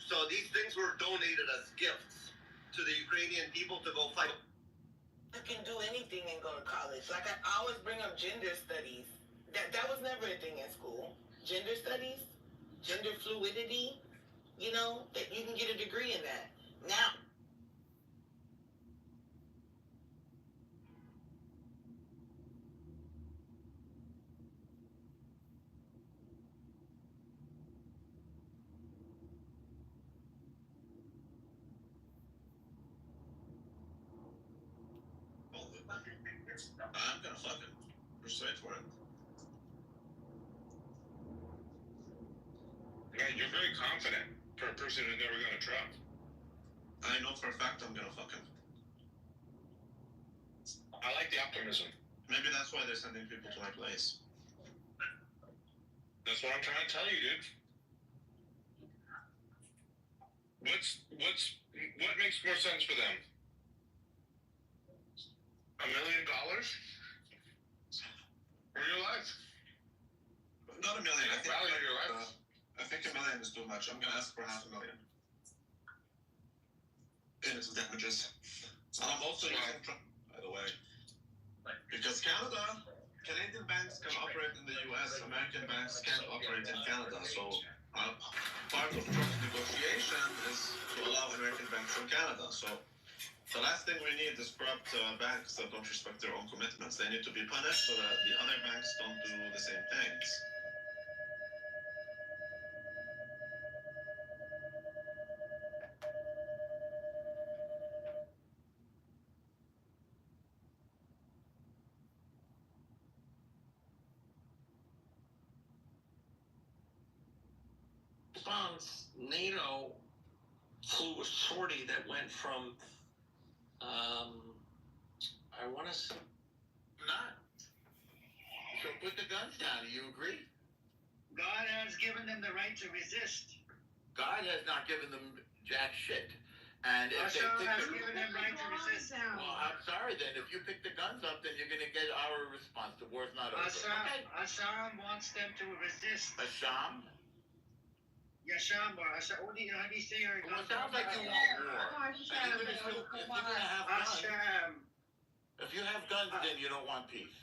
So these things were donated as gifts to the Ukrainian people to go fight. You can do anything and go to college. Like I always bring up gender studies. That was never a thing in school. Gender studies, gender fluidity. You know that you can get a degree in that now. I'm gonna fucking persuade for it. Yeah, you're very confident for a person who's never gonna try. I know for a fact I'm gonna fuck him. I like the optimism. Maybe that's why they're sending people to my place. That's what I'm trying to tell you, dude. What makes more sense for them? $1 million? Or your life? Not a million. I think, value your life. I think $1 million is too much. I'm gonna ask for $500,000 in damages. And I'm also using, by the way, because Canadian banks can operate in the US, American banks can't operate in Canada. So part of Trump's negotiation is to allow American banks in Canada. So the last thing we need is corrupt banks that don't respect their own commitments. They need to be punished so that the other banks don't do the same things. NATO flew a sortie that went from, I want to say, not. So put the guns down. Do you agree? God has given them the right to resist. God has not given them jack shit. And if they Hashem pick has the, given them right to resist. well, I'm sorry then. If you pick the guns up, then you're going to get our response. The war's not over. Okay. Hashem wants them to resist. Asham? Yasham or Hashem. How do you say your Well, it sounds like you want war. If you're gonna have guns, Hashem. if you have guns, then you don't want peace.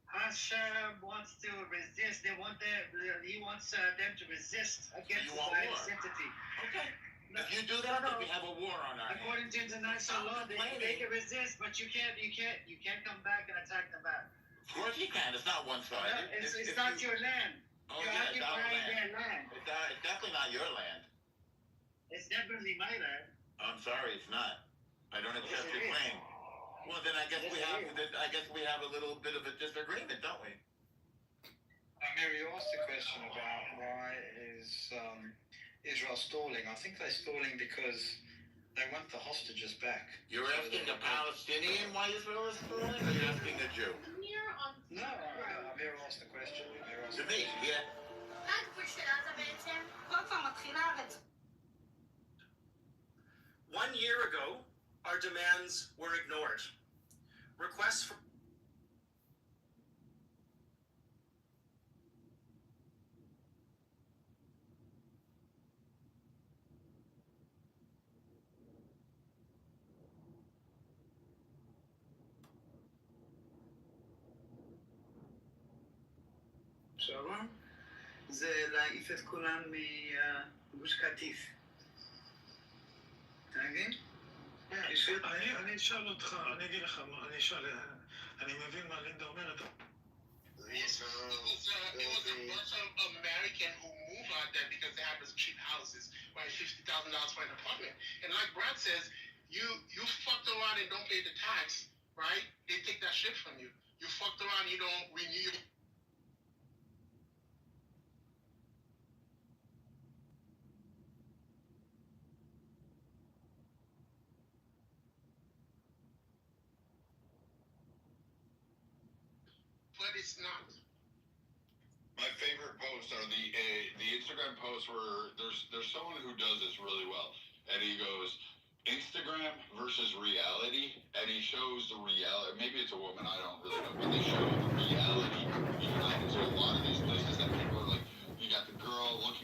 Hashem wants to resist. He wants them to resist against You the want Zionist war. entity. Okay. If you do that, then we have a war on our hands. According to international law, they can resist, but you can't come back and attack them back. Of course you can. It's not one-sided. It's not your land. Oh, You're yeah, it's our occupying land. their land. It's definitely not your land. It's definitely my land. I'm sorry, it's not. I don't accept Yes, your it is. claim. Well, then I guess Yes, we have a little bit of a disagreement, don't we? Mary, you asked a question about why is Israel stalling. I think they're stalling because they want the hostages back. You're asking a Palestinian why Israel is stalling, or you're asking a Jew? No, Amir asked the question. To me, yeah. 1 year ago, our demands were ignored. Requests for שלום. זה להעיף את כולם מגוש קטיף. אתה מבין? אני אשאל אותך, אני אגיד לך, אני מבין מה לינדה אומרת. It was a bunch of American who moved out there because they have these cheap houses, right? $50,000 for an apartment. And like Brad says, you fucked around and don't pay the tax, right? They take that shit from you. You fucked around, you don't renew. But it's not. My favorite posts are the Instagram posts where there's someone who does this really well, and he goes Instagram versus reality, and he shows the reality. Maybe it's a woman, I don't really know, but they show the reality behind it. So a lot of these places that people are like, you got the girl looking